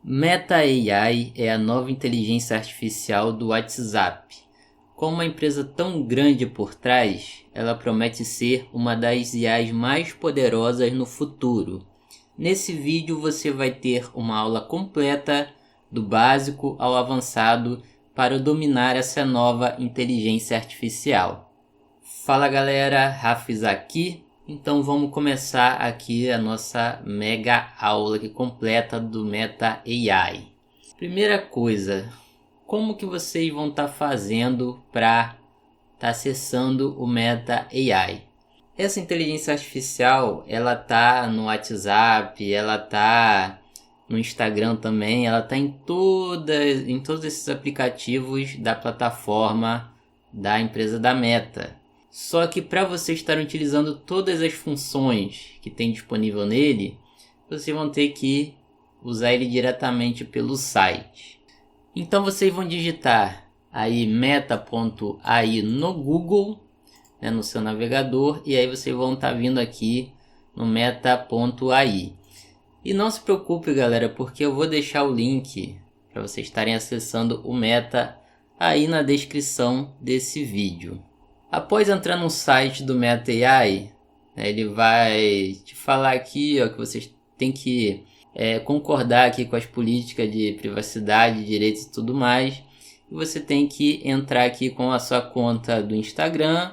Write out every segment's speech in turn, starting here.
Meta AI é a nova inteligência artificial do WhatsApp. Com uma empresa tão grande por trás, ela promete ser uma das IAs mais poderosas no futuro. Nesse vídeo você vai ter uma aula completa do básico ao avançado para dominar essa nova inteligência artificial. Fala galera, Rafis aqui. Então vamos começar aqui a nossa mega aula aqui completa do Meta AI. Primeira coisa, como que vocês vão estar fazendo para estar acessando o Meta AI? Essa inteligência artificial, ela tá no WhatsApp, ela tá no Instagram também, ela tá em todos esses aplicativos da plataforma da empresa da Meta. Só que para vocês estarem utilizando todas as funções que tem disponível nele, vocês vão ter que usar ele diretamente pelo site. Então vocês vão digitar aí meta.ai no Google, né, no seu navegador, e aí vocês vão estar vindo aqui no meta.ai. E não se preocupe galera, porque eu vou deixar o link para vocês estarem acessando o Meta aí na descrição desse vídeo. Após entrar no site do Meta AI, ele vai te falar aqui que vocês têm que concordar aqui com as políticas de privacidade, direitos e tudo mais. E você tem que entrar aqui com a sua conta do Instagram,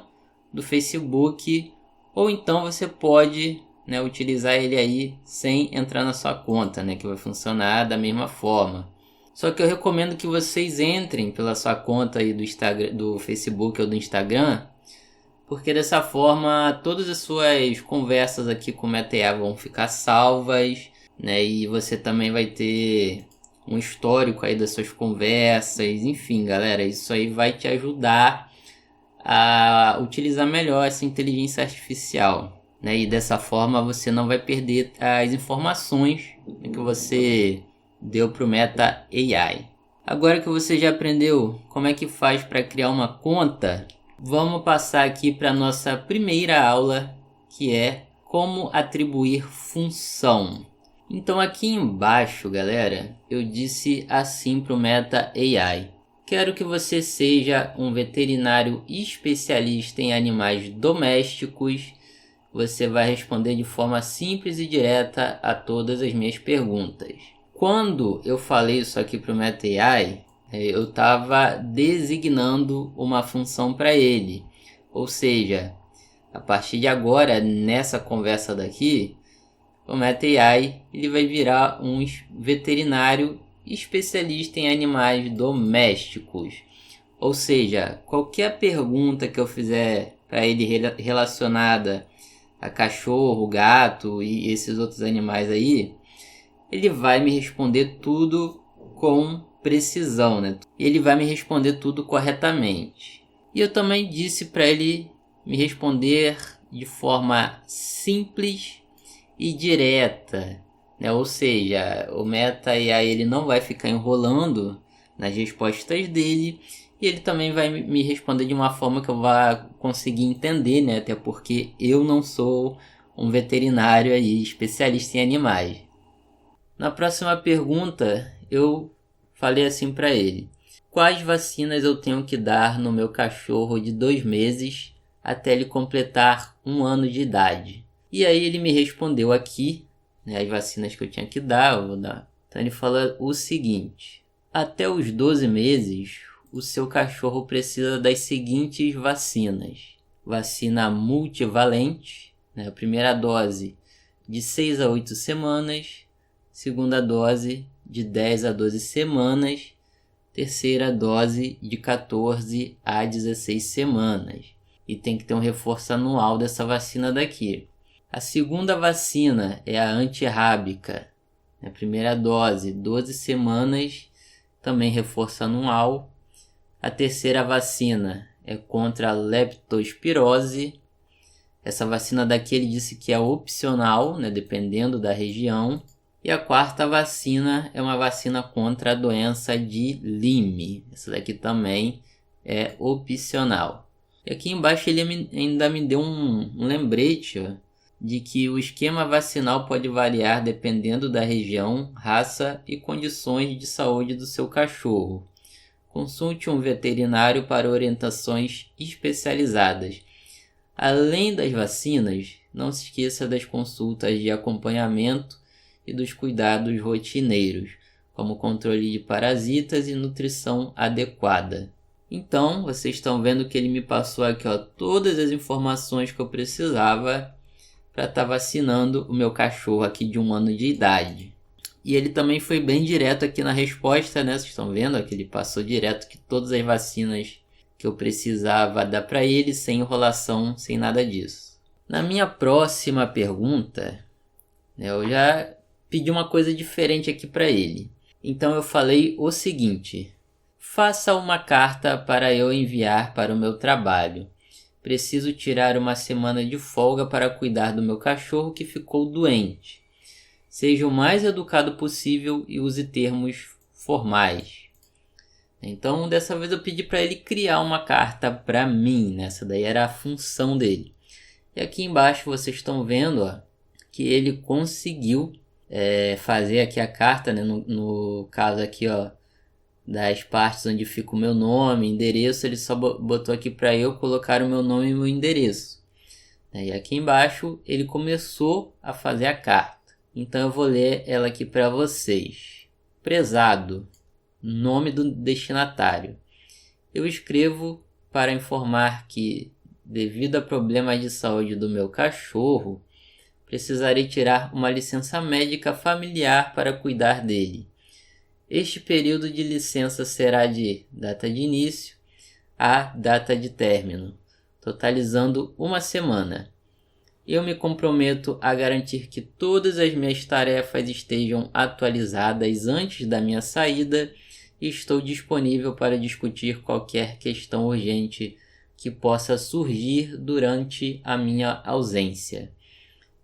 do Facebook, ou então você pode utilizar ele aí sem entrar na sua conta, que vai funcionar da mesma forma. Só que eu recomendo que vocês entrem pela sua conta aí do Instagram, do Facebook ou do Instagram, porque dessa forma todas as suas conversas aqui com o Meta AI vão ficar salvas, e você também vai ter um histórico aí das suas conversas. Enfim, galera, isso aí vai te ajudar a utilizar melhor essa inteligência artificial, e dessa forma você não vai perder as informações que você deu para o Meta AI. Agora que você já aprendeu como é que faz para criar uma conta, vamos passar aqui para a nossa primeira aula, que é como atribuir função. Então aqui embaixo, galera, eu disse assim para o Meta AI: quero que você seja um veterinário especialista em animais domésticos. Você vai responder de forma simples e direta a todas as minhas perguntas. Quando eu falei isso aqui para o Meta AI, eu estava designando uma função para ele. Ou seja, a partir de agora, nessa conversa daqui, o Meta AI ele vai virar um veterinário especialista em animais domésticos. Ou seja, qualquer pergunta que eu fizer para ele relacionada a cachorro, gato e esses outros animais aí, ele vai me responder tudo com precisão, Ele vai me responder tudo corretamente. E eu também disse para ele me responder de forma simples e direta, Ou seja, o Meta AI ele não vai ficar enrolando nas respostas dele, e ele também vai me responder de uma forma que eu vá conseguir entender, Até porque eu não sou um veterinário aí, especialista em animais. Na próxima pergunta, eu falei assim para ele: quais vacinas eu tenho que dar no meu cachorro de 2 meses até ele completar 1 ano de idade? E aí ele me respondeu aqui, as vacinas que eu tinha que dar, eu vou dar. Então ele fala o seguinte: até os 12 meses, o seu cachorro precisa das seguintes vacinas. Vacina multivalente, a primeira dose de 6 a 8 semanas, segunda dose de 10 a 12 semanas, terceira dose de 14 a 16 semanas. E tem que ter um reforço anual dessa vacina daqui. A segunda vacina é a antirrábica. A primeira dose, 12 semanas, também reforço anual. A terceira vacina é contra a leptospirose. Essa vacina daqui ele disse que é opcional, dependendo da região. E a quarta vacina é uma vacina contra a doença de Lyme. Essa daqui também é opcional. E aqui embaixo ele ainda me deu um lembrete de que o esquema vacinal pode variar dependendo da região, raça e condições de saúde do seu cachorro. Consulte um veterinário para orientações especializadas. Além das vacinas, não se esqueça das consultas de acompanhamento e dos cuidados rotineiros, como controle de parasitas e nutrição adequada. Então, vocês estão vendo que ele me passou aqui todas as informações que eu precisava para estar vacinando o meu cachorro aqui de 1 ano de idade. E ele também foi bem direto aqui na resposta, né? Vocês estão vendo que ele passou direto que todas as vacinas que eu precisava dar para ele, sem enrolação, sem nada disso. Na minha próxima pergunta, eu já pedi uma coisa diferente aqui para ele. Então eu falei o seguinte: faça uma carta para eu enviar para o meu trabalho. Preciso tirar uma semana de folga para cuidar do meu cachorro que ficou doente. Seja o mais educado possível e use termos formais. Então, dessa vez eu pedi para ele criar uma carta para mim, né? Essa daí era a função dele. E aqui embaixo vocês estão vendo que ele conseguiu fazer aqui a carta, né? No caso aqui, das partes onde fica o meu nome, endereço, ele só botou aqui para eu colocar o meu nome e o meu endereço. E aqui embaixo ele começou a fazer a carta. Então eu vou ler ela aqui para vocês. Prezado, nome do destinatário. Eu escrevo para informar que, devido a problemas de saúde do meu cachorro, precisarei tirar uma licença médica familiar para cuidar dele. Este período de licença será de data de início a data de término, totalizando 1 semana. Eu me comprometo a garantir que todas as minhas tarefas estejam atualizadas antes da minha saída e estou disponível para discutir qualquer questão urgente que possa surgir durante a minha ausência.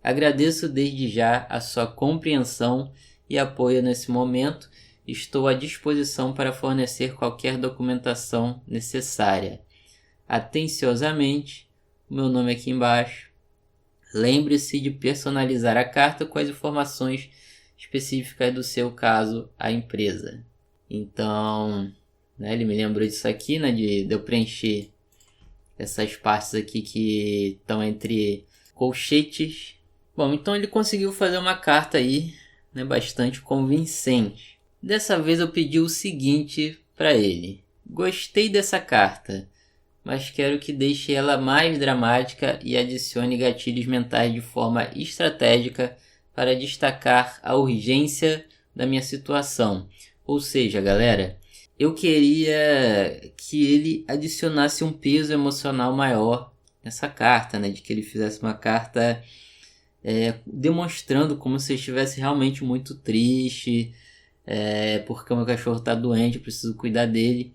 Agradeço desde já a sua compreensão e apoio nesse momento. Estou à disposição para fornecer qualquer documentação necessária. Atenciosamente, o meu nome aqui embaixo. Lembre-se de personalizar a carta com as informações específicas do seu caso à empresa. Então, ele me lembrou disso aqui, de eu preencher essas partes aqui que estão entre colchetes. Bom, então ele conseguiu fazer uma carta aí, bastante convincente. Dessa vez eu pedi o seguinte para ele: gostei dessa carta, mas quero que deixe ela mais dramática e adicione gatilhos mentais de forma estratégica para destacar a urgência da minha situação. Ou seja, galera, eu queria que ele adicionasse um peso emocional maior nessa carta, de que ele fizesse uma carta demonstrando como se estivesse realmente muito triste, porque o meu cachorro está doente, eu preciso cuidar dele.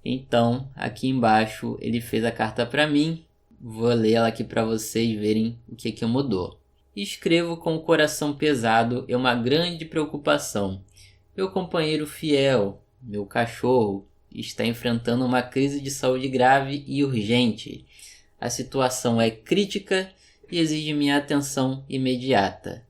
Então, aqui embaixo ele fez a carta para mim. Vou ler ela aqui para vocês verem o que mudou. Escrevo com o coração pesado e uma grande preocupação. Meu companheiro fiel, meu cachorro, está enfrentando uma crise de saúde grave e urgente. A situação é crítica e exige minha atenção imediata.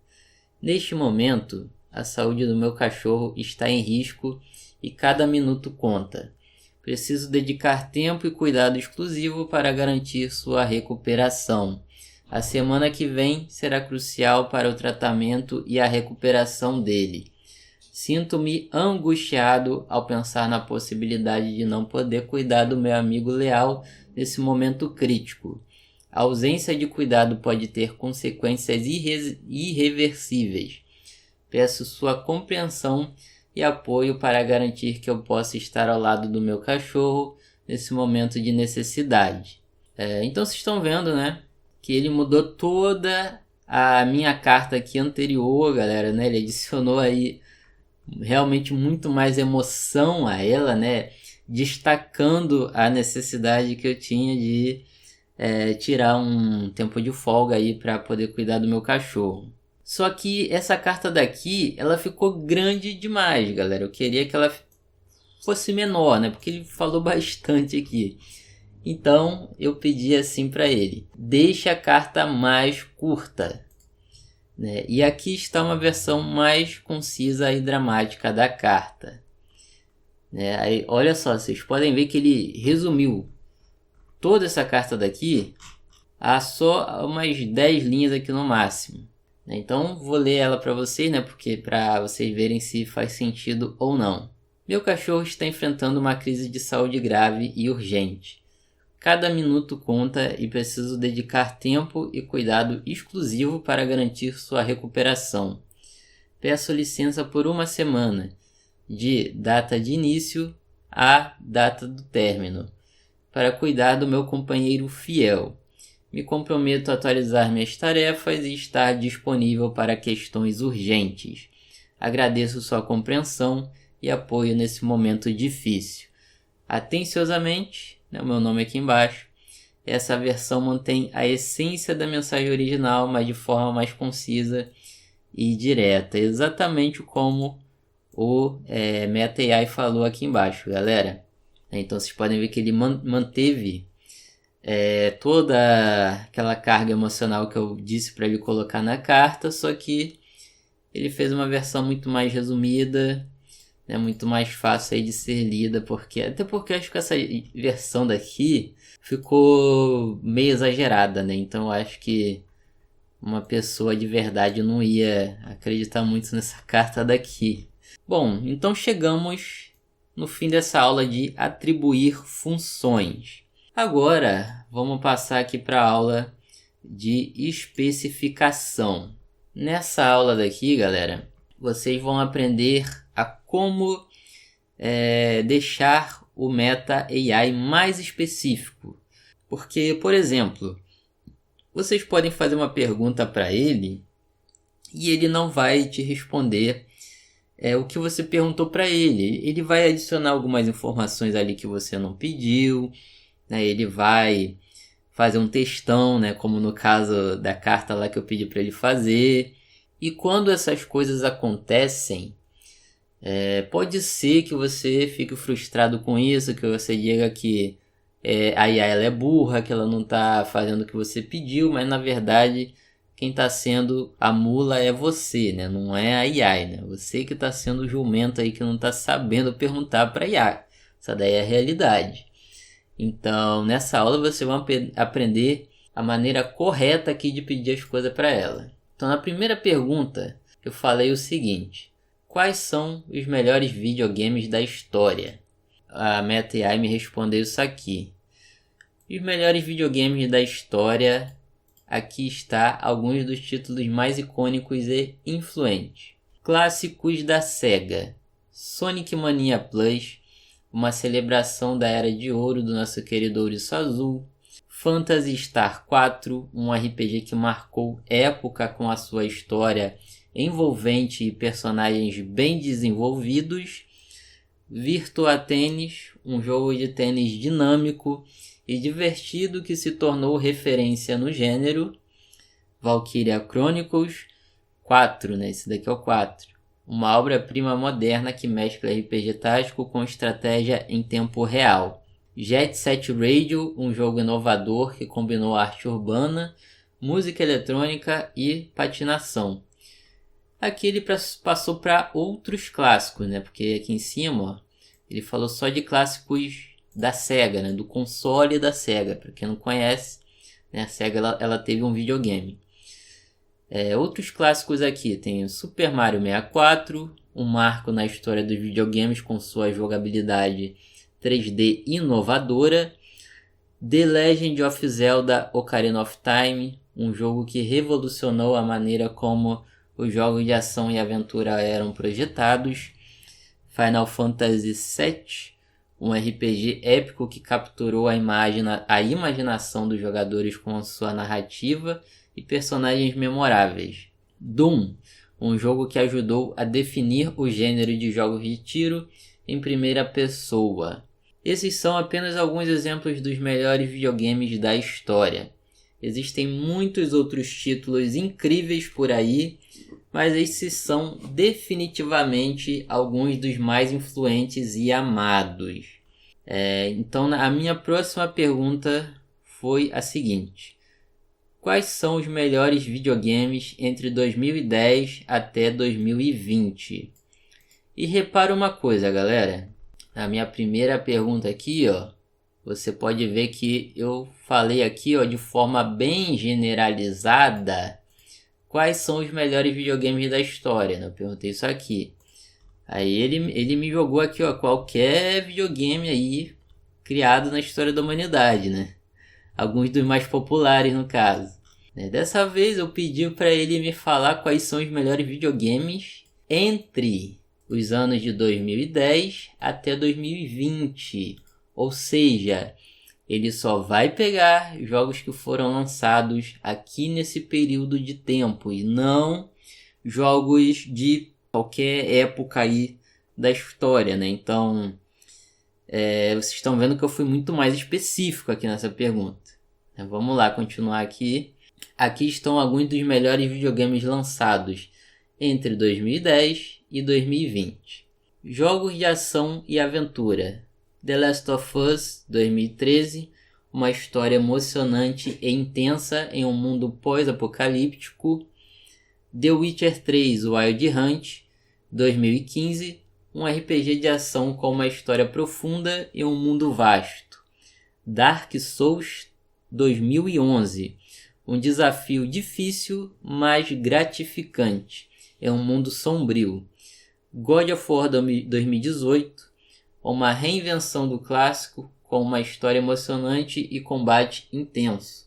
Neste momento, a saúde do meu cachorro está em risco e cada minuto conta. Preciso dedicar tempo e cuidado exclusivo para garantir sua recuperação. A semana que vem será crucial para o tratamento e a recuperação dele. Sinto-me angustiado ao pensar na possibilidade de não poder cuidar do meu amigo leal nesse momento crítico. A ausência de cuidado pode ter consequências irreversíveis. Peço sua compreensão e apoio para garantir que eu possa estar ao lado do meu cachorro nesse momento de necessidade. Então vocês estão vendo, que ele mudou toda a minha carta aqui anterior, galera, Ele adicionou aí realmente muito mais emoção a ela, destacando a necessidade que eu tinha de tirar um tempo de folga aí para poder cuidar do meu cachorro. Só que essa carta daqui, ela ficou grande demais, galera. Eu queria que ela fosse menor, porque ele falou bastante aqui. Então, eu pedi assim para ele: deixe a carta mais curta. né? E aqui está uma versão mais concisa e dramática da carta, né? Aí, olha só, vocês podem ver que ele resumiu toda essa carta daqui a só umas 10 linhas aqui no máximo. Então vou ler ela para vocês, né? Porque para vocês verem se faz sentido ou não. Meu cachorro está enfrentando uma crise de saúde grave e urgente. Cada minuto conta e preciso dedicar tempo e cuidado exclusivo para garantir sua recuperação. Peço licença por uma semana, de data de início à data do término, para cuidar do meu companheiro fiel. Me comprometo a atualizar minhas tarefas e estar disponível para questões urgentes. Agradeço sua compreensão e apoio nesse momento difícil. Atenciosamente, o meu nome aqui embaixo. Essa versão mantém a essência da mensagem original, mas de forma mais concisa e direta, exatamente como o Meta AI falou aqui embaixo, galera. Então vocês podem ver que ele manteve toda aquela carga emocional que eu disse para ele colocar na carta, só que ele fez uma versão muito mais resumida, né, muito mais fácil aí de ser lida, até porque eu acho que essa versão daqui ficou meio exagerada, né? Então eu acho que uma pessoa de verdade não ia acreditar muito nessa carta daqui. Bom, então chegamos no fim dessa aula de atribuir funções. Agora vamos passar aqui para a aula de especificação. Nessa aula daqui, galera, vocês vão aprender a como deixar o Meta AI mais específico. Porque, por exemplo, vocês podem fazer uma pergunta para ele e ele não vai te responder o que você perguntou para ele. Ele vai adicionar algumas informações ali que você não pediu, né? Ele vai fazer um textão, né? Como no caso da carta lá que eu pedi para ele fazer. E quando essas coisas acontecem, pode ser que você fique frustrado com isso, que você diga que a IA ela é burra, que ela não está fazendo o que você pediu, mas na verdade quem está sendo a mula é você, né? Não é a IA, né? Você que está sendo o jumento aí que não está sabendo perguntar para a IA. Essa daí é a realidade. Então, nessa aula você vai aprender a maneira correta aqui de pedir as coisas para ela. Então, na primeira pergunta, eu falei o seguinte: quais são os melhores videogames da história? A Meta AI me respondeu isso aqui. Os melhores videogames da história, aqui está alguns dos títulos mais icônicos e influentes. Clássicos da Sega: Sonic Mania Plus, uma celebração da era de ouro do nosso querido Ouriço Azul. Phantasy Star 4, um RPG que marcou época com a sua história envolvente e personagens bem desenvolvidos. Virtua Tennis, um jogo de tênis dinâmico e divertido que se tornou referência no gênero. Valkyria Chronicles 4, né? Esse daqui é o 4. Uma obra-prima moderna que mescla RPG tático com estratégia em tempo real. Jet Set Radio, um jogo inovador que combinou arte urbana, música eletrônica e patinação. Aqui ele passou para outros clássicos, né? Porque aqui em cima, ó, ele falou só de clássicos da Sega, né? Do console da Sega. Para quem não conhece, né? A Sega ela teve um videogame. Outros clássicos aqui tem o Super Mario 64, um marco na história dos videogames com sua jogabilidade 3D inovadora. The Legend of Zelda Ocarina of Time, um jogo que revolucionou a maneira como os jogos de ação e aventura eram projetados. Final Fantasy VII, um RPG épico que capturou a imaginação dos jogadores com sua narrativa e personagens memoráveis. Doom, um jogo que ajudou a definir o gênero de jogos de tiro em primeira pessoa. Esses são apenas alguns exemplos dos melhores videogames da história. Existem muitos outros títulos incríveis por aí, mas esses são definitivamente alguns dos mais influentes e amados. Então a minha próxima pergunta foi a seguinte: quais são os melhores videogames entre 2010 até 2020? E repara uma coisa, galera. Na minha primeira pergunta aqui, ó, você pode ver que eu falei aqui, ó, de forma bem generalizada quais são os melhores videogames da história, né? Eu perguntei isso aqui. Aí ele me jogou aqui, ó, qualquer videogame aí criado na história da humanidade, né? Alguns dos mais populares, no caso. Dessa vez eu pedi para ele me falar quais são os melhores videogames entre os anos de 2010 até 2020. Ou seja, ele só vai pegar jogos que foram lançados aqui nesse período de tempo e não jogos de qualquer época aí da história, né? Então, vocês estão vendo que eu fui muito mais específico aqui nessa pergunta. Vamos lá, continuar aqui. Aqui estão alguns dos melhores videogames lançados entre 2010 e 2020. Jogos de ação e aventura. The Last of Us 2013, uma história emocionante e intensa em um mundo pós-apocalíptico. The Witcher 3 Wild Hunt 2015, um RPG de ação com uma história profunda e um mundo vasto. Dark Souls 2011, um desafio difícil, mas gratificante em um mundo sombrio. God of War 2018, uma reinvenção do clássico com uma história emocionante e combate intenso.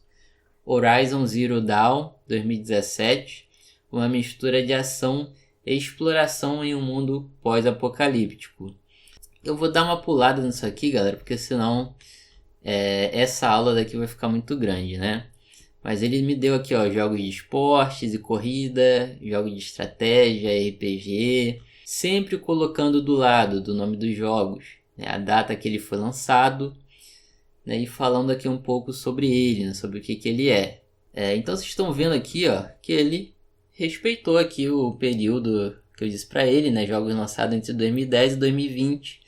Horizon Zero Dawn 2017, uma mistura de ação e exploração em um mundo pós-apocalíptico. Eu vou dar uma pulada nisso aqui, galera, porque senão essa aula daqui vai ficar muito grande, né? Mas ele me deu aqui, ó, jogos de esportes e corrida, jogos de estratégia, RPG, sempre colocando do lado do nome dos jogos, né, a data que ele foi lançado, né, e falando aqui um pouco sobre ele, né, sobre o que ele é. Então vocês estão vendo aqui, ó, que ele respeitou aqui o período que eu disse para ele, né, jogos lançados entre 2010 e 2020.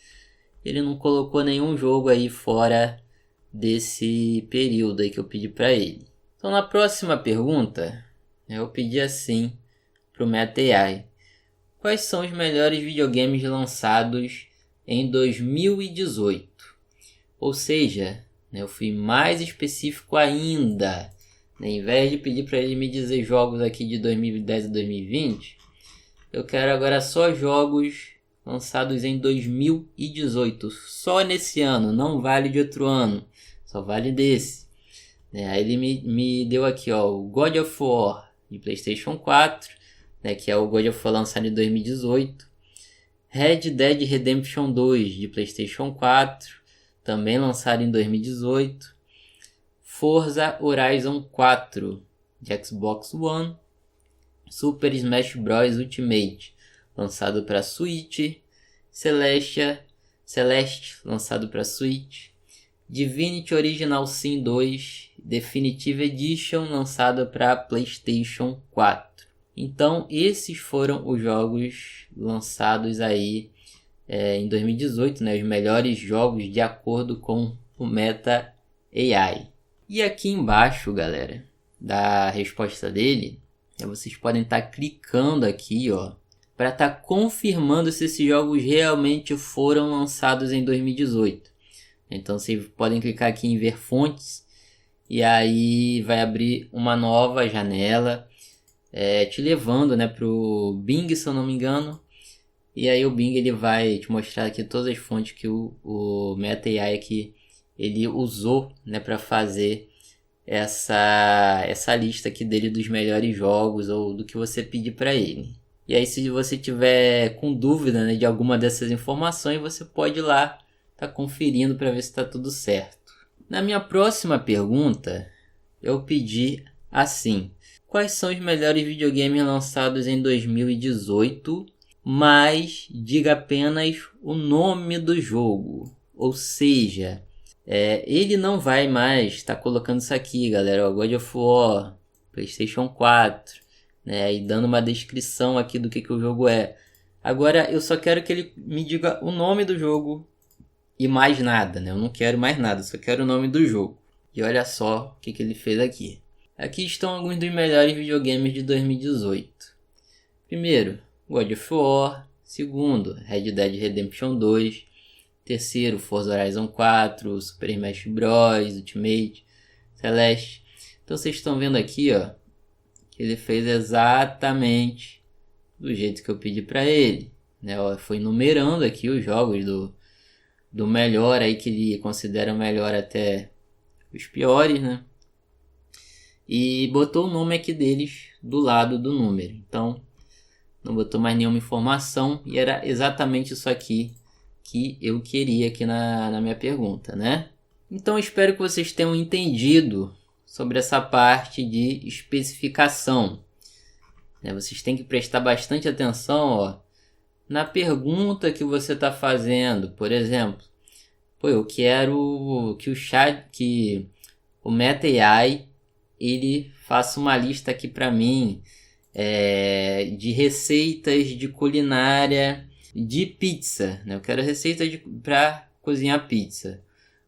Ele não colocou nenhum jogo aí fora desse período aí que eu pedi para ele. Então na próxima pergunta, eu pedi assim pro MetaAI: quais são os melhores videogames lançados em 2018? Ou seja, eu fui mais específico ainda. Ao invés de pedir para ele me dizer jogos aqui de 2010 e 2020, eu quero agora só jogos lançados em 2018. Só nesse ano, não vale de outro ano, só vale desse. Aí ele me deu aqui, ó, o God of War de PlayStation 4, né, que é o God of War lançado em 2018. Red Dead Redemption 2 de PlayStation 4, também lançado em 2018. Forza Horizon 4 de Xbox One. Super Smash Bros. Ultimate, lançado para Switch. Celeste, lançado para Switch. Divinity Original Sin 2 Definitive Edition, lançado para PlayStation 4. Então esses foram os jogos lançados aí em 2018, né? Os melhores jogos de acordo com o MetaAI. E aqui embaixo, galera, da resposta dele, vocês podem estar clicando aqui, ó, para estar confirmando se esses jogos realmente foram lançados em 2018. Então vocês podem clicar aqui em ver fontes e aí vai abrir uma nova janela, te levando, né, para o Bing, se eu não me engano. E aí o Bing ele vai te mostrar aqui todas as fontes que o MetaAI aqui ele usou, né, para fazer essa lista aqui dele dos melhores jogos ou do que você pedir para ele. E aí se você tiver com dúvida, né, de alguma dessas informações, você pode ir lá tá conferindo para ver se está tudo certo. Na minha próxima pergunta, eu pedi assim: quais são os melhores videogames lançados em 2018, mas diga apenas o nome do jogo. Ou seja, ele não vai mais estar colocando isso aqui, galera, o God of War, PlayStation 4, né, e dando uma descrição aqui do que o jogo é. Agora eu só quero que ele me diga o nome do jogo e mais nada, né? Eu não quero mais nada, só quero o nome do jogo. E olha só o que ele fez aqui. Aqui estão alguns dos melhores videogames de 2018. Primeiro, God of War. Segundo, Red Dead Redemption 2. Terceiro, Forza Horizon 4, Super Smash Bros, Ultimate, Celeste. Então vocês estão vendo aqui, ó, que ele fez exatamente do jeito que eu pedi para ele, né? Ó, foi numerando aqui os jogos do melhor aí que ele considera o melhor até os piores, né? E botou o nome aqui deles do lado do número. Então não botou mais nenhuma informação e era exatamente isso aqui que eu queria aqui na minha pergunta, né? Então espero que vocês tenham entendido sobre essa parte de especificação. Vocês têm que prestar bastante atenção, ó, na pergunta que você está fazendo. Por exemplo, eu quero que o Meta AI ele faça uma lista aqui para mim de receitas de culinária de pizza, né? Eu quero receita para cozinhar pizza.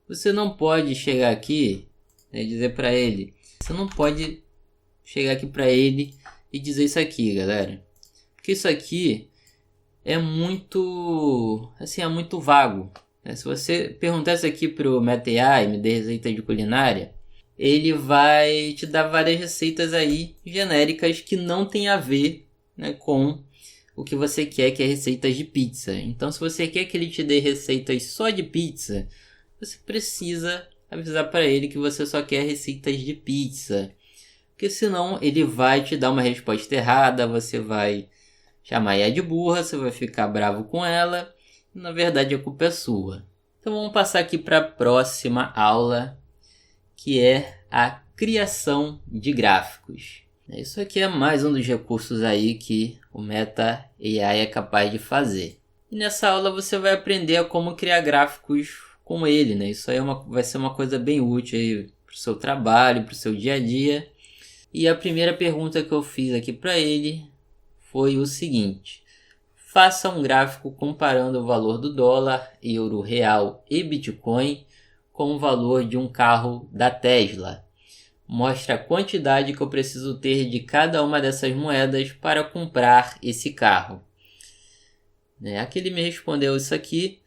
Você não pode chegar aqui e dizer para ele. Você não pode chegar aqui para ele e dizer isso aqui, galera. Porque isso aqui é muito vago, né? Se você perguntar isso aqui pro Meta AI, me dê receita de culinária, ele vai te dar várias receitas aí genéricas que não tem a ver, né, com o que você quer, que é receitas de pizza. Então, se você quer que ele te dê receitas só de pizza, você precisa avisar para ele que você só quer receitas de pizza. Porque senão ele vai te dar uma resposta errada, você vai chamar ela de burra, você vai ficar bravo com ela, e na verdade a culpa é sua. Então vamos passar aqui para a próxima aula, que é a criação de gráficos. Isso aqui é mais um dos recursos aí que o Meta AI é capaz de fazer. E nessa aula você vai aprender a como criar gráficos com ele, né? Isso aí vai ser uma coisa bem útil aí para o seu trabalho, para o seu dia a dia. E a primeira pergunta que eu fiz aqui para ele foi o seguinte: faça um gráfico comparando o valor do dólar, euro, real e Bitcoin com o valor de um carro da Tesla. Mostra a quantidade que eu preciso ter de cada uma dessas moedas para comprar esse carro. Aqui ele me respondeu isso aqui.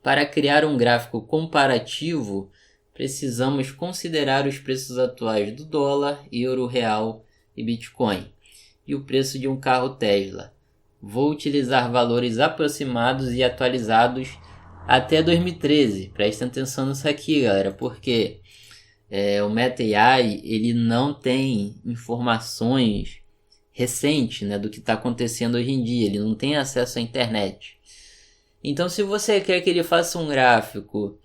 Para criar um gráfico comparativo, precisamos considerar os preços atuais do dólar, euro, real e Bitcoin e o preço de um carro Tesla. Vou utilizar valores aproximados e atualizados até 2013. Prestem atenção nisso aqui, galera, porque o Meta AI ele não tem informações recentes, né, do que está acontecendo hoje em dia. Ele não tem acesso à internet. Então, se você quer que ele faça um gráfico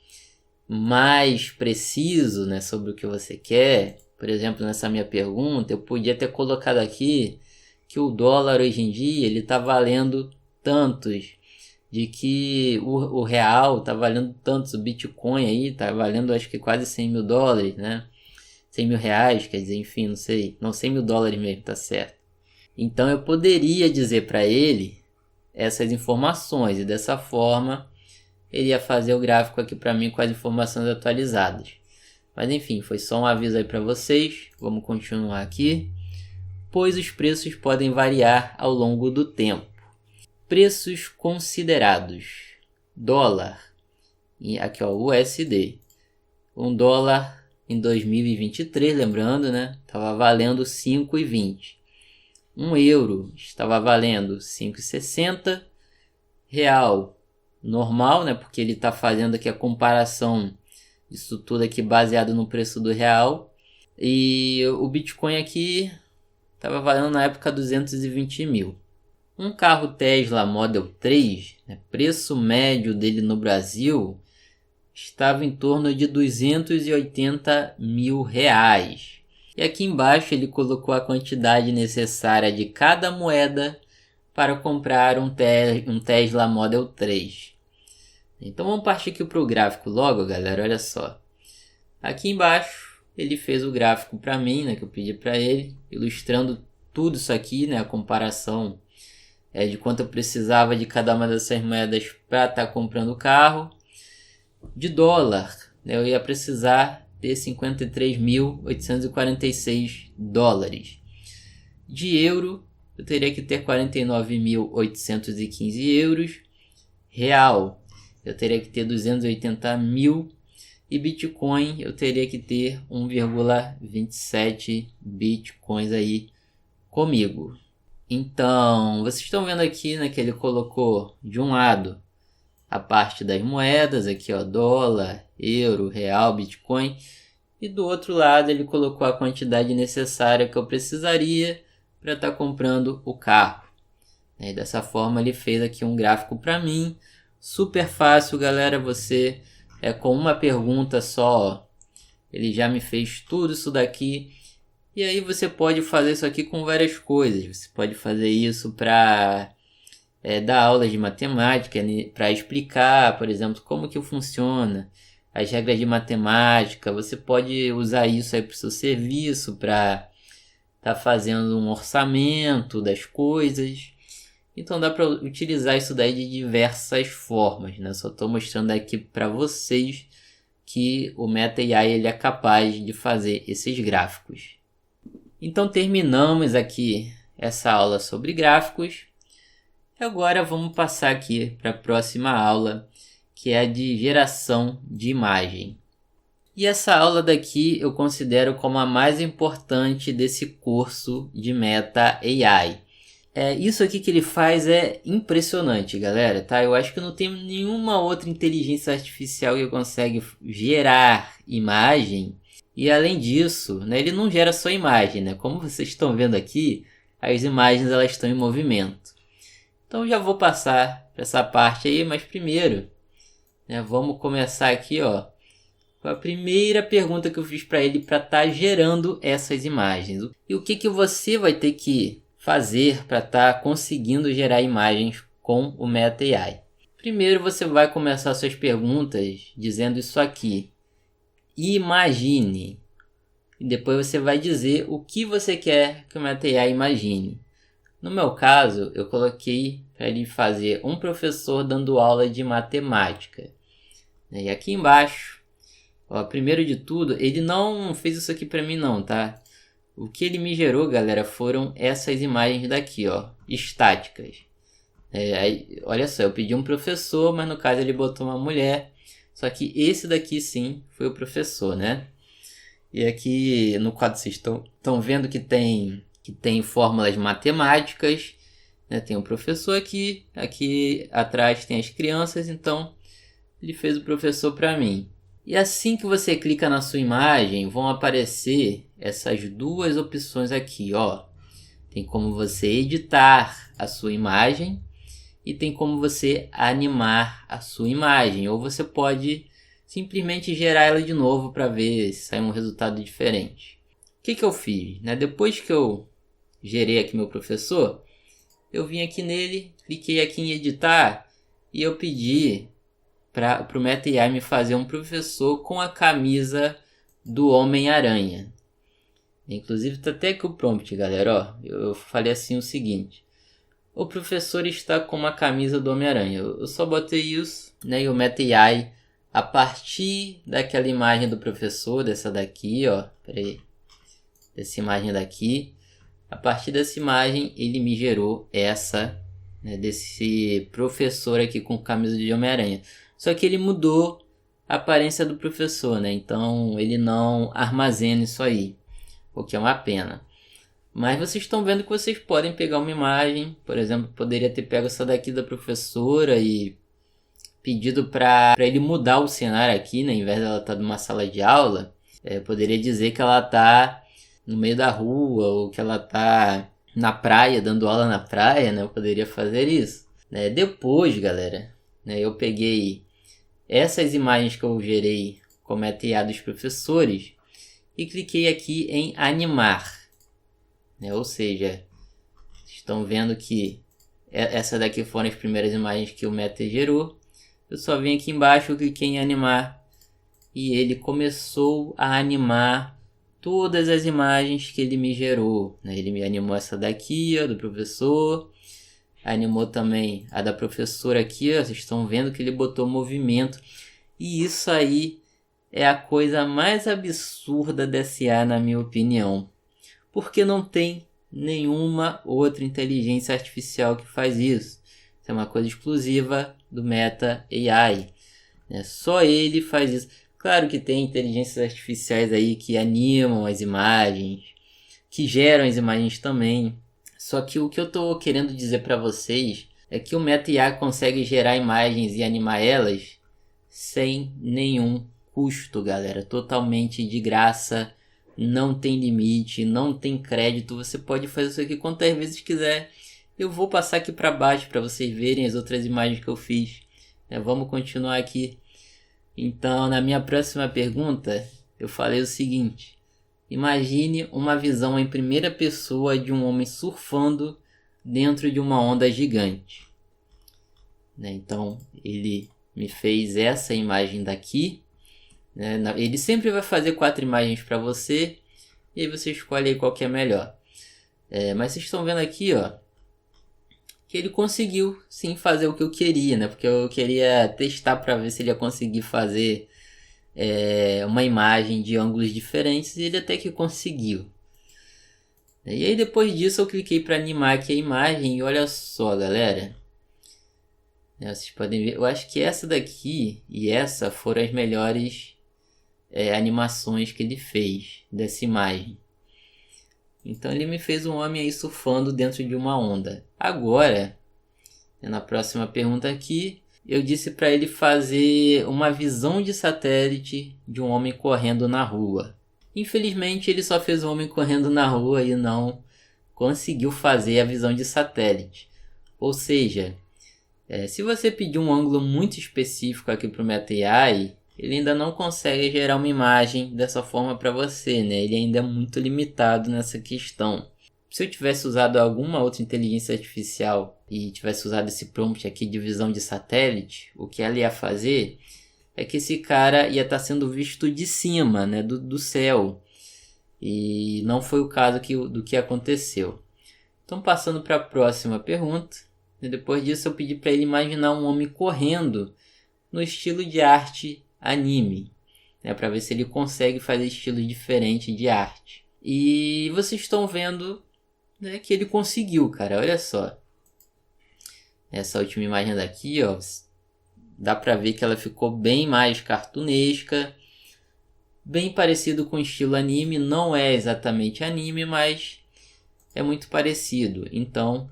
mais preciso, né, sobre o que você quer, por exemplo, nessa minha pergunta, eu podia ter colocado aqui que o dólar hoje em dia ele está valendo tantos, de que o real está valendo tantos, o Bitcoin aí está valendo acho que quase 100 mil dólares, né? 100 mil reais, quer dizer, enfim, não sei, não 100 mil dólares mesmo, tá certo. Então eu poderia dizer para ele essas informações e dessa forma ele ia fazer o gráfico aqui para mim com as informações atualizadas. Mas enfim, foi só um aviso aí para vocês. Vamos continuar aqui. Pois os preços podem variar ao longo do tempo. Preços considerados. Dólar. E aqui ó, USD. Um dólar em 2023, lembrando, né? Estava valendo 5,20. Um euro estava valendo 5,60. Real normal, né? Porque ele está fazendo aqui a comparação disso tudo aqui baseado no preço do real. E o Bitcoin aqui estava valendo na época 220 mil. Um carro Tesla Model 3, né, preço médio dele no Brasil estava em torno de 280 mil reais. E aqui embaixo ele colocou a quantidade necessária de cada moeda para comprar um Tesla Model 3. Então vamos partir aqui para o gráfico logo, galera. Olha só. Aqui embaixo ele fez o gráfico para mim, né, que eu pedi para ele, ilustrando tudo isso aqui, né, a comparação de quanto eu precisava de cada uma dessas moedas para estar comprando o carro. De dólar, né, eu ia precisar ter 53.846 dólares. De euro, eu teria que ter 49.815 euros. Real, eu teria que ter 280 mil. E Bitcoin, eu teria que ter 1,27 Bitcoins aí comigo. Então, vocês estão vendo aqui, né, que ele colocou de um lado a parte das moedas, aqui ó, dólar, euro, real, Bitcoin. E do outro lado ele colocou a quantidade necessária que eu precisaria para estar comprando o carro. E dessa forma ele fez aqui um gráfico para mim, super fácil, galera. Você com uma pergunta só, ele já me fez tudo isso daqui. E aí você pode fazer isso aqui com várias coisas. Você pode fazer isso para dar aulas de matemática, para explicar, por exemplo, como que funciona as regras de matemática. Você pode usar isso aí para o seu serviço, para estar fazendo um orçamento das coisas. Então dá para utilizar isso daí de diversas formas, né? Só estou mostrando aqui para vocês que o Meta AI ele é capaz de fazer esses gráficos. Então terminamos aqui essa aula sobre gráficos. Agora vamos passar aqui para a próxima aula, que é a de geração de imagem. E essa aula daqui eu considero como a mais importante desse curso de Meta AI. Isso aqui que ele faz é impressionante, galera, tá? Eu acho que não tem nenhuma outra inteligência artificial que consegue gerar imagem. E além disso, né, ele não gera só imagem, né? Como vocês estão vendo aqui, as imagens elas estão em movimento. Então já vou passar para essa parte aí, mas primeiro, né, vamos começar aqui, ó, com a primeira pergunta que eu fiz para ele para estar gerando essas imagens. E o que você vai ter que fazer para estar conseguindo gerar imagens com o Meta AI? Primeiro você vai começar suas perguntas dizendo isso aqui: imagine. E depois você vai dizer o que você quer que o Meta AI imagine. No meu caso, eu coloquei para ele fazer um professor dando aula de matemática. E aqui embaixo, ó, primeiro de tudo, ele não fez isso aqui para mim não, tá? O que ele me gerou, galera, foram essas imagens daqui, ó, estáticas. Olha só, eu pedi um professor, mas no caso ele botou uma mulher. Só que esse daqui sim foi o professor, né? E aqui no quadro vocês estão vendo que tem fórmulas matemáticas, né? Tem o professor aqui atrás tem as crianças, então ele fez o professor para mim. E assim que você clica na sua imagem, vão aparecer essas duas opções aqui, ó. Tem como você editar a sua imagem e tem como você animar a sua imagem, ou você pode simplesmente gerar ela de novo para ver se sai um resultado diferente. O que eu fiz? Né? Depois que eu gerei aqui meu professor, eu vim aqui nele, cliquei aqui em editar e eu pedi para o Meta AI me fazer um professor com a camisa do Homem-Aranha. Inclusive tá até aqui o prompt, galera, ó. Eu falei assim o seguinte: o professor está com uma camisa do Homem-Aranha. Eu só botei isso, né? E o Meta AI, a partir daquela imagem do professor, dessa daqui, ó, peraí, dessa imagem daqui, a partir dessa imagem ele me gerou essa, né, desse professor aqui com camisa de Homem-Aranha. Só que ele mudou a aparência do professor, né? Então ele não armazena isso aí, o que é uma pena. Mas vocês estão vendo que vocês podem pegar uma imagem, por exemplo, poderia ter pego essa daqui da professora e pedido para ele mudar o cenário aqui, né? Em vez dela estar numa sala de aula, poderia dizer que ela está no meio da rua ou que ela está na praia, dando aula na praia, né? Eu poderia fazer isso. Depois, galera, né, eu peguei essas imagens que eu gerei como ETA dos professores e cliquei aqui em animar. Ou seja, estão vendo que essa daqui foram as primeiras imagens que o Meta gerou. Eu só vim aqui embaixo, cliquei em animar e ele começou a animar todas as imagens que ele me gerou. Ele me animou essa daqui, ó, do professor, animou também a da professora aqui, ó. Vocês estão vendo que ele botou movimento. E isso aí é a coisa mais absurda dessa IA, na minha opinião. Porque não tem nenhuma outra inteligência artificial que faz isso. Isso é uma coisa exclusiva do Meta AI. Só ele faz isso. Claro que tem inteligências artificiais aí que animam as imagens, que geram as imagens também. Só que o que eu estou querendo dizer para vocês é que o Meta AI consegue gerar imagens e animar elas sem nenhum custo, galera. Totalmente de graça, não tem limite, não tem crédito. Você pode fazer isso aqui quantas vezes quiser. Eu vou passar aqui para baixo para vocês verem as outras imagens que eu fiz. Vamos continuar aqui. Então, na minha próxima pergunta, eu falei o seguinte: imagine uma visão em primeira pessoa de um homem surfando dentro de uma onda gigante. Então, ele me fez essa imagem daqui. Ele sempre vai fazer 4 imagens para você e aí você escolhe aí qual que é melhor. Mas vocês estão vendo aqui, ó, que ele conseguiu sim fazer o que eu queria, porque eu queria testar para ver se ele ia conseguir fazer uma imagem de ângulos diferentes, e ele até que conseguiu. E aí depois disso eu cliquei para animar aqui a imagem e olha só, galera. Vocês podem ver, eu acho que essa daqui e essa foram as melhores animações que ele fez dessa imagem. Então ele me fez um homem aí surfando dentro de uma onda. Agora, na próxima pergunta aqui, eu disse para ele fazer uma visão de satélite de um homem correndo na rua. Infelizmente ele só fez um homem correndo na rua e não conseguiu fazer a visão de satélite. Ou seja, se você pedir um ângulo muito específico aqui para o Meta AI, ele ainda não consegue gerar uma imagem dessa forma para você, Ele ainda é muito limitado nessa questão. Se eu tivesse usado alguma outra inteligência artificial e tivesse usado esse prompt aqui de visão de satélite, o que ela ia fazer é que esse cara ia estar sendo visto de cima, do céu. E não foi o caso do que aconteceu. Então, passando para a próxima pergunta, depois disso eu pedi para ele imaginar um homem correndo no estilo de arte anime, para ver se ele consegue fazer estilo diferente de arte. E vocês estão vendo que ele conseguiu, cara. Olha só. Essa última imagem daqui, ó, dá pra ver que ela ficou bem mais cartunesca, bem parecido com o estilo anime. Não é exatamente anime, mas é muito parecido. Então,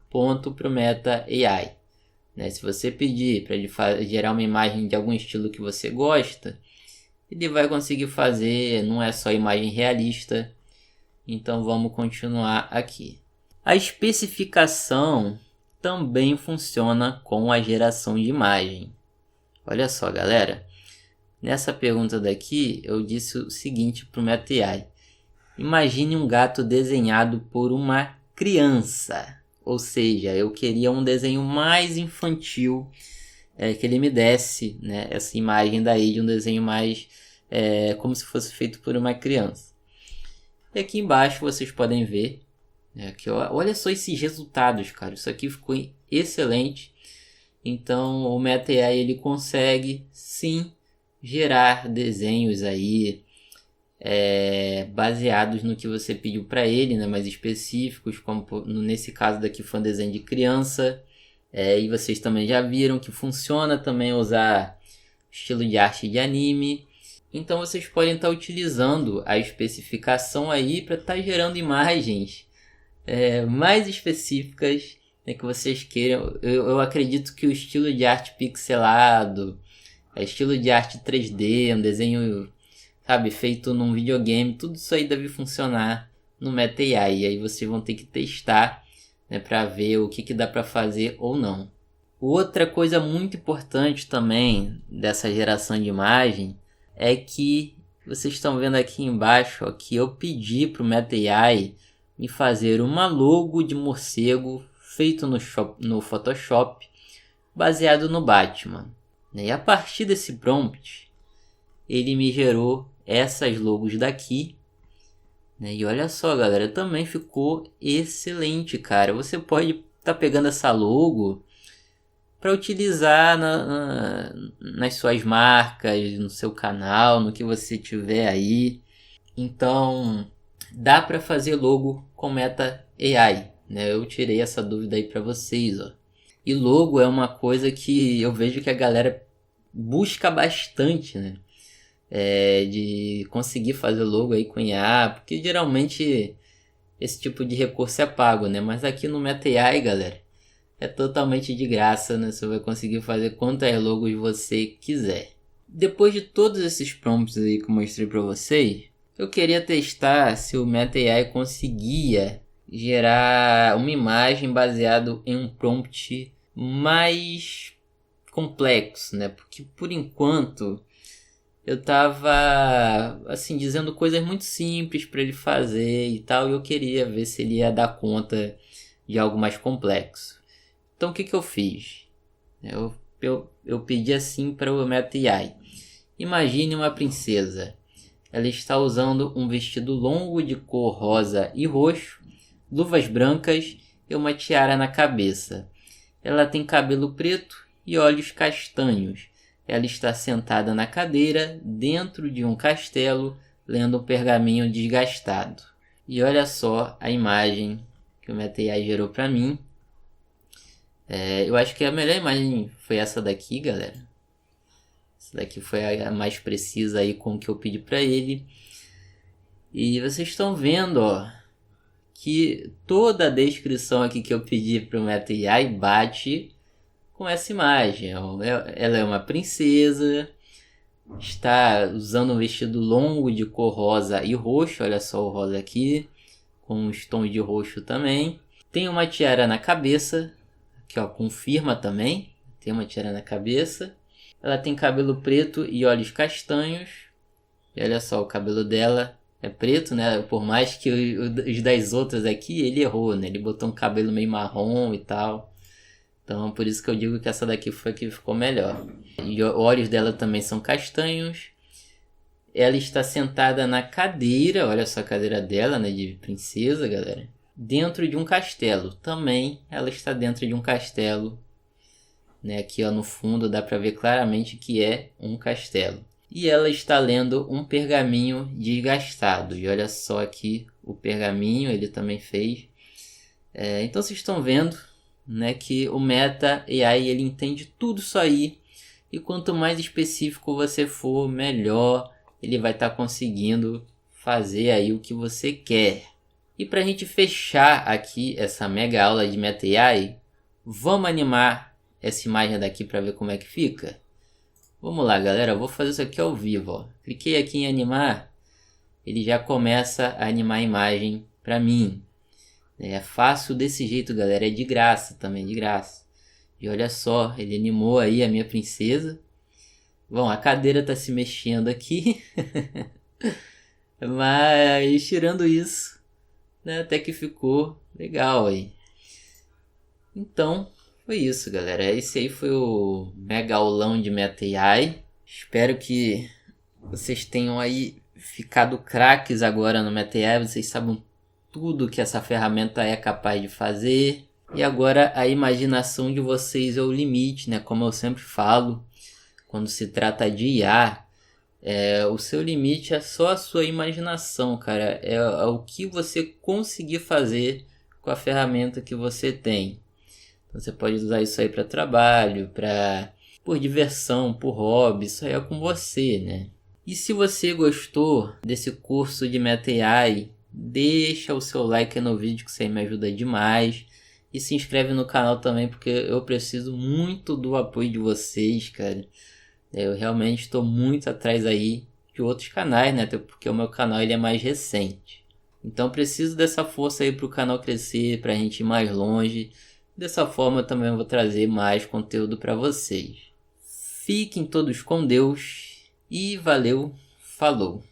ponto pro Meta AI. Se você pedir para ele gerar uma imagem de algum estilo que você gosta, ele vai conseguir fazer. Não é só imagem realista. Então vamos continuar aqui. A especificação também funciona com a geração de imagem. Olha só, galera. Nessa pergunta daqui, eu disse o seguinte para o Meta AI: imagine um gato desenhado por uma criança. Ou seja, eu queria um desenho mais infantil, que ele me desse essa imagem daí de um desenho mais como se fosse feito por uma criança. E aqui embaixo vocês podem ver, que olha só esses resultados, cara. Isso aqui ficou excelente. Então o Meta AI ele consegue sim gerar desenhos aí baseados no que você pediu para ele, mais específicos, como nesse caso daqui foi um desenho de criança. E vocês também já viram que funciona também usar estilo de arte de anime. Então vocês podem estar utilizando a especificação aí para estar gerando imagens mais específicas que vocês queiram. Eu acredito que o estilo de arte pixelado, estilo de arte 3D, um desenho feito num videogame, tudo isso aí deve funcionar no Meta AI. E aí vocês vão ter que testar para ver o que dá para fazer ou não. Outra coisa muito importante também dessa geração de imagem é que vocês estão vendo aqui embaixo que eu pedi para o Meta AI me fazer uma logo de morcego feito no Photoshop baseado no Batman. E a partir desse prompt ele me gerou essas logos daqui, e olha só, galera, também ficou excelente, cara. Você pode estar pegando essa logo para utilizar nas suas marcas, no seu canal, no que você tiver aí. Então, dá para fazer logo com Meta AI, né? Eu tirei essa dúvida aí para vocês, ó. E logo é uma coisa que eu vejo que a galera busca bastante, né? De conseguir fazer logo aí com IA, porque geralmente esse tipo de recurso é pago, né? Mas aqui no Meta AI, galera, é totalmente de graça, né? Você vai conseguir fazer quantas logos você quiser. Depois de todos esses prompts aí que eu mostrei para vocês, eu queria testar se o Meta AI conseguia gerar uma imagem baseado em um prompt mais complexo, né? Porque por enquanto eu tava assim dizendo coisas muito simples para ele fazer e tal, e eu queria ver se ele ia dar conta de algo mais complexo. Então o que eu fiz? Eu pedi assim para o Meta AI. Imagine uma princesa. Ela está usando um vestido longo de cor rosa e roxo, luvas brancas e uma tiara na cabeça. Ela tem cabelo preto e olhos castanhos. Ela está sentada na cadeira, dentro de um castelo, lendo um pergaminho desgastado. E olha só a imagem que o Meta AI gerou para mim. Eu acho que a melhor imagem foi essa daqui, galera. Essa daqui foi a mais precisa aí com o que eu pedi para ele. E vocês estão vendo, ó, que toda a descrição aqui que eu pedi para o Meta AI bate com essa imagem. Ela é uma princesa, está usando um vestido longo de cor rosa e roxo. Olha só o rosa aqui, com os tons de roxo também. Tem uma tiara na cabeça, que ó, confirma também. Tem uma tiara na cabeça. Ela tem cabelo preto e olhos castanhos. E olha só, o cabelo dela é preto, né? Por mais que os das outras aqui, ele errou, né? Ele botou um cabelo meio marrom e tal. Então, por isso que eu digo que essa daqui foi a que ficou melhor. E os olhos dela também são castanhos. Ela está sentada na cadeira, olha só a cadeira dela, né? De princesa, galera. Dentro de um castelo. Também ela está dentro de um castelo. Né? Aqui ó, no fundo dá para ver claramente que é um castelo. E ela está lendo um pergaminho desgastado. E olha só aqui o pergaminho, ele também fez. Então vocês estão vendo, né, que o Meta AI ele entende tudo isso aí. E quanto mais específico você for, melhor ele vai estar conseguindo fazer aí o que você quer. E para a gente fechar aqui essa mega aula de Meta AI, vamos animar essa imagem daqui para ver como é que fica? Vamos lá, galera, eu vou fazer isso aqui ao vivo, ó. Cliquei aqui em animar, ele já começa a animar a imagem para mim. É fácil desse jeito, galera, é de graça também, de graça. E olha só, ele animou aí a minha princesa. Bom, a cadeira tá se mexendo aqui. Mas tirando isso, né, até que ficou legal aí. Então, foi isso, galera. Esse aí foi o mega aulão de Meta AI. Espero que vocês tenham aí ficado craques agora no Meta AI. Vocês sabem tudo que essa ferramenta é capaz de fazer. E agora a imaginação de vocês é o limite, né? Como eu sempre falo, quando se trata de IA, o seu limite é só a sua imaginação, cara. É o que você conseguir fazer com a ferramenta que você tem. Então, você pode usar isso aí para trabalho, por diversão, por hobby, isso aí é com você, né? E se você gostou desse curso de Meta AI, deixa o seu like aí no vídeo que isso aí me ajuda demais. E se inscreve no canal também, porque eu preciso muito do apoio de vocês, cara. Eu realmente estou muito atrás aí de outros canais, né? Até porque o meu canal ele é mais recente. Então preciso dessa força aí para o canal crescer, para a gente ir mais longe. Dessa forma eu também vou trazer mais conteúdo para vocês. Fiquem todos com Deus e valeu, falou!